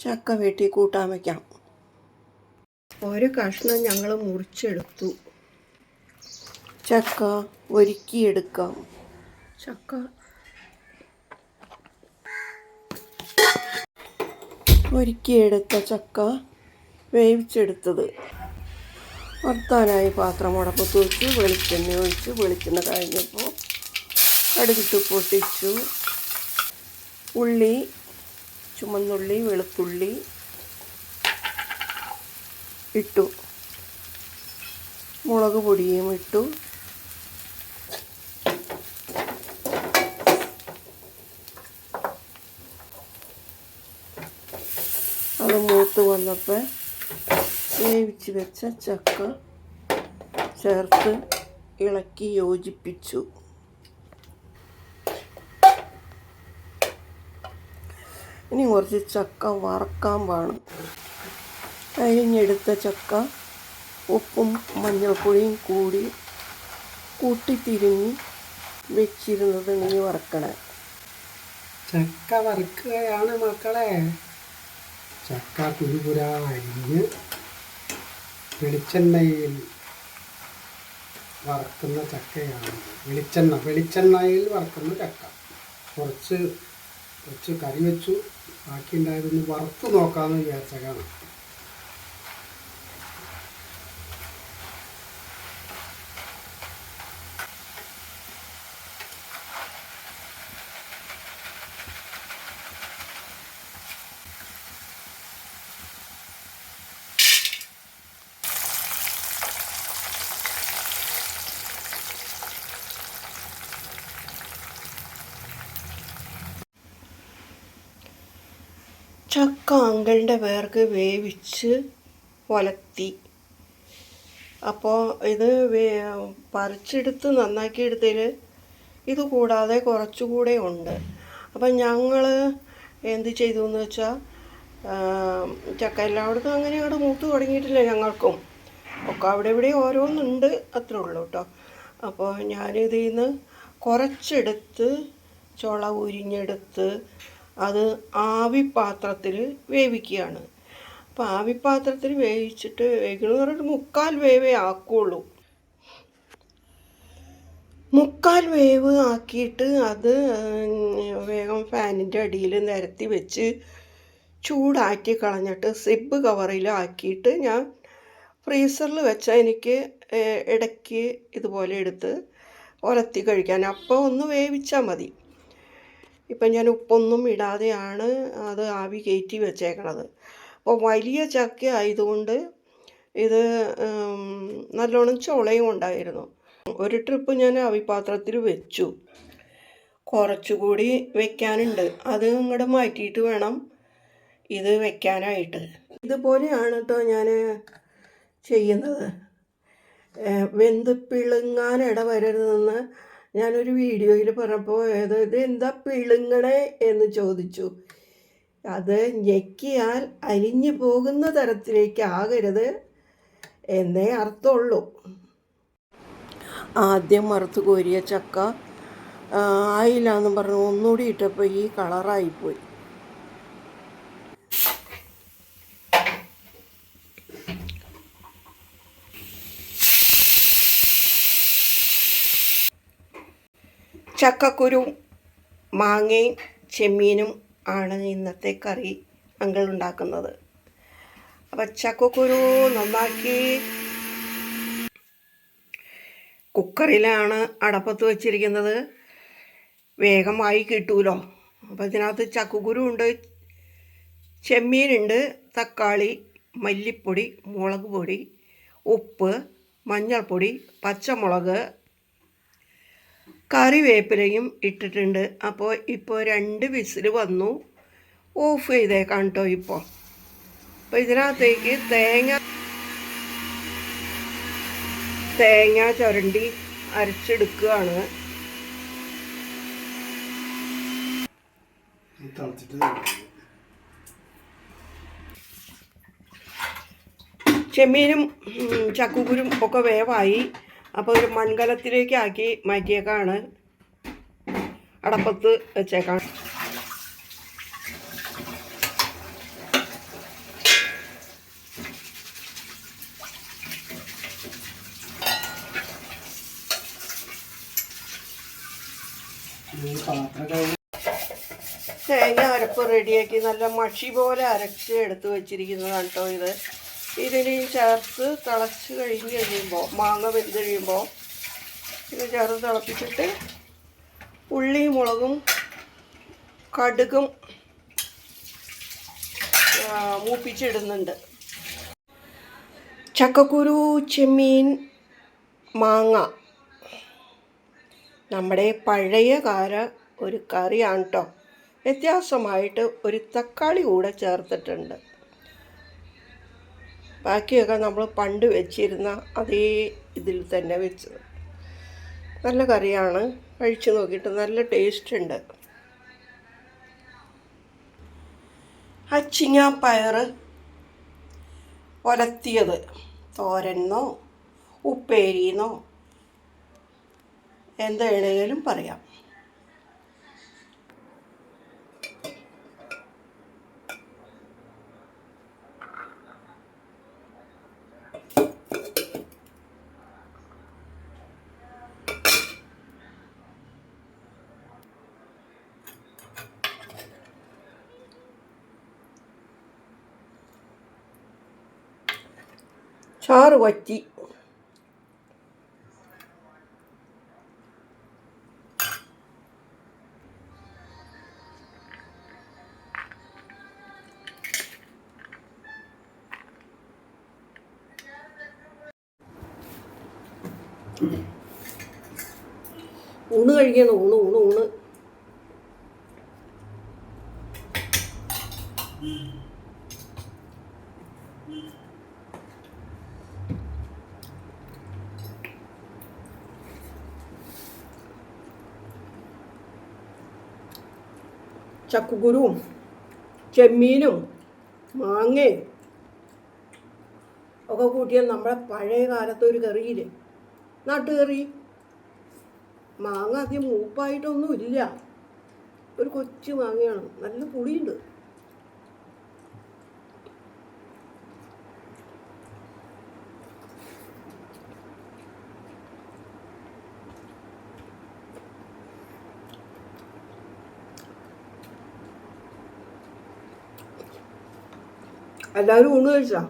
ചക്ക വെട്ടി കൂട്ടാൻ വയ്ക്കാം. ഒരു കഷ്ണം ഞങ്ങൾ മുറിച്ചെടുത്തു. ചക്ക ഒരുക്കിയെടുക്കാം. ഒരുക്കിയെടുത്ത ചക്ക വേവിച്ചെടുത്തത് വറുത്താനായി പാത്രം അടപ്പത്ത് വെച്ച് വെളിച്ചെണ്ണ ഒഴിച്ച് വെളിച്ചെണ്ണ കഴിഞ്ഞപ്പോൾ കടുകിട്ട് പൊട്ടിച്ചു. ഉള്ളി, ചുമന്നുള്ളി, വെളുത്തുള്ളി ഇട്ടു. മുളക് പൊടിയും ഇട്ടു. അത് മൂത്ത് വന്നപ്പോൾ വേവിച്ച് വെച്ച ചക്ക ചേർത്ത് ഇളക്കി യോജിപ്പിച്ചു. ഇനി കുറച്ച് ചക്ക വറക്കാൻ വേണം. അരിഞ്ഞെടുത്ത ചക്ക ഉപ്പും മഞ്ഞൾപ്പൊടിയും കൂട്ടിത്തിരിഞ്ഞ് വെച്ചിരുന്നത് നീ വറക്കണേ. ചക്ക വറുക്കുകയാണ് മക്കളെ. ചക്ക കുരുകുര അരിഞ്ഞ് വെളിച്ചെണ്ണയിൽ വറുക്കുന്ന ചക്കയാണ്. വെളിച്ചെണ്ണയിൽ വറുക്കുന്ന ചക്ക. കുറച്ച് കറി വെച്ചു. ബാക്കി ഉണ്ടായതൊന്ന് വറുത്ത് നോക്കാമെന്ന് വിചാരിച്ചതാണ്. ചക്ക അങ്കിളിൻ്റെ പേർക്ക് വേവിച്ച് ഒലത്തി. അപ്പോൾ ഇത് പറിച്ചെടുത്ത് നന്നാക്കിയെടുത്തതിൽ ഇത് കൂടാതെ കുറച്ചുകൂടെ ഉണ്ട്. അപ്പം ഞങ്ങൾ എന്ത് ചെയ്തു എന്ന് വെച്ചാൽ, ചക്ക എല്ലായിടത്തും അങ്ങനെ അവിടെ മൂത്ത് തുടങ്ങിയിട്ടില്ല. ഞങ്ങൾക്കും ഒക്കെ അവിടെ ഇവിടെ ഓരോന്നുണ്ട്, അത്രേ ഉള്ളൂ കേട്ടോ. അപ്പോൾ ഞാനിതിൽ നിന്ന് കുറച്ചെടുത്ത് ചുള ഉരിഞ്ഞെടുത്ത് അത് ആവിപ്പാത്രത്തിൽ വേവിക്കുകയാണ്. അപ്പോൾ ആവിപ്പാത്രത്തിൽ വേവിച്ചിട്ട് വേവിക്കണമെന്ന് പറഞ്ഞിട്ട് 3/4 വേവേ ആക്കുള്ളൂ. 3/4 വേവ് ആക്കിയിട്ട് അത് വേഗം ഫാനിൻ്റെ അടിയിൽ നിരത്തി വെച്ച് ചൂടാറ്റി കളഞ്ഞിട്ട് സിബ് കവറിലാക്കിയിട്ട് ഞാൻ ഫ്രീസറിൽ വെച്ചാൽ എനിക്ക് ഇടയ്ക്ക് ഇതുപോലെ എടുത്ത് ഉലത്തി കഴിക്കാൻ. അപ്പോൾ ഒന്ന് വേവിച്ചാൽ മതി. ഇപ്പം ഞാൻ ഉപ്പൊന്നും ഇടാതെയാണ് അത് ആവി കയറ്റി വെച്ചേക്കണത്. അപ്പോൾ വലിയ ചക്ക ആയതുകൊണ്ട് ഇത് നല്ലോണം ചുളയും ഉണ്ടായിരുന്നു. ഒരു ട്രിപ്പ് ഞാൻ ആവിപ്പാത്രത്തിൽ വെച്ചു. കുറച്ചുകൂടി വെക്കാനുണ്ട്. അത് ഇങ്ങോട്ട് മാറ്റിയിട്ട് വേണം ഇത് വെക്കാനായിട്ട്. ഇതുപോലെയാണ് കേട്ടോ ഞാൻ ചെയ്യുന്നത്. വെന്ത് പിളുങ്ങാൻ ഇടവരരുതെന്ന് ഞാനൊരു വീഡിയോയിൽ പറഞ്ഞപ്പോൾ ഇത് എന്താ പിളുങ്ങണേ എന്ന് ചോദിച്ചു. അത് ഞെക്കിയാൽ അലിഞ്ഞു പോകുന്ന തരത്തിലേക്ക് ആകരുത് എന്നേ അർത്ഥമുള്ളൂ. ആദ്യം വറുത്ത് കോരിയ ചക്ക ആയില്ല എന്ന് പറഞ്ഞു ഒന്നുകൂടി ഇട്ടപ്പോൾ ഈ കളറായിപ്പോയി. ചക്കക്കുരു, മാങ്ങയും ചെമ്മീനും ആണ് ഇന്നത്തെ കറി അങ്കിൾ ഉണ്ടാക്കുന്നത്. അപ്പം ചക്കക്കുരു നന്നാക്കി കുക്കറിലാണ് അടപ്പത്ത് വെച്ചിരിക്കുന്നത്. വേഗമായി കിട്ടുമല്ലോ. അപ്പോൾ ഇതിനകത്ത് ചക്കക്കുരു ഉണ്ട്, ചെമ്മീനുണ്ട്, തക്കാളി, മല്ലിപ്പൊടി, മുളക് പൊടി, ഉപ്പ്, മഞ്ഞൾപ്പൊടി, പച്ചമുളക്, കറിവേപ്പിലയും ഇട്ടിട്ടുണ്ട്. അപ്പോൾ ഇപ്പോൾ 2 വിസിൽ വന്നു. ഓഫ് ചെയ്തേക്കാം കേട്ടോ ഇപ്പോൾ. അപ്പോൾ ഇതിനകത്തേക്ക് തേങ്ങ ചുരണ്ടി അരച്ചെടുക്കുകയാണ്. ചെമ്മീനും ചക്കക്കുരും ഒക്കെ വേവായി. അപ്പോൾ ഒരു മൺകലത്തിലേക്ക് ആക്കി മാറ്റിയേക്കാണ്. അടപ്പത്ത് വെച്ചേക്കാം. തേങ്ങ അരപ്പ് റെഡിയാക്കി നല്ല മഷി പോലെ അരച്ച് എടുത്ത് വെച്ചിരിക്കുന്നതാണ് കേട്ടോ ഇത്. ഇതിനെയും ചേർത്ത് തിളച്ച് കഴിഞ്ഞ് കഴിയുമ്പോൾ, മാങ്ങ വെന്ത് കഴിയുമ്പോൾ ഇത് ചേർത്ത് തിളപ്പിച്ചിട്ട് ഉള്ളിയും മുളകും കടുകും മൂപ്പിച്ചിടുന്നുണ്ട്. ചക്കക്കുരു, ചെമ്മീൻ, മാങ്ങ, നമ്മുടെ പഴയ കാല ഒരു കറിയാണ് കേട്ടോ. വ്യത്യാസമായിട്ട് ഒരു തക്കാളി കൂടെ ചേർത്തിട്ടുണ്ട്. ബാക്കിയൊക്കെ നമ്മൾ പണ്ട് വെച്ചിരുന്ന അതേ ഇതിൽ തന്നെ വെച്ചത്. നല്ല കറിയാണ്, കഴിച്ചു നോക്കിയിട്ട് നല്ല ടേസ്റ്റ് ഉണ്ട്. അച്ചിങ്ങ പയർ ഒലത്തിയത്, തോരനോ ഉപ്പേരിന്നോ എന്താണെങ്കിലും പറയാം. ചാറ് വറ്റി. ഊണ് കഴിക്കണം, ഊണ് ഊണ് ഊണ്. ചക്കക്കുരുവും ചെമ്മീനും മാങ്ങയും ഒക്കെ കൂട്ടിയാൽ നമ്മുടെ പഴയ കാലത്തെ ഒരു കറിയില്ലേ, നാട്ടുകറി. മാങ്ങ അധികം മൂപ്പായിട്ടൊന്നും ഇല്ല, ഒരു കൊച്ചു മാങ്ങയാണ്, നല്ല പുളിയുണ്ട്. എല്ലാവരും ഊണ് കഴിച്ചാ?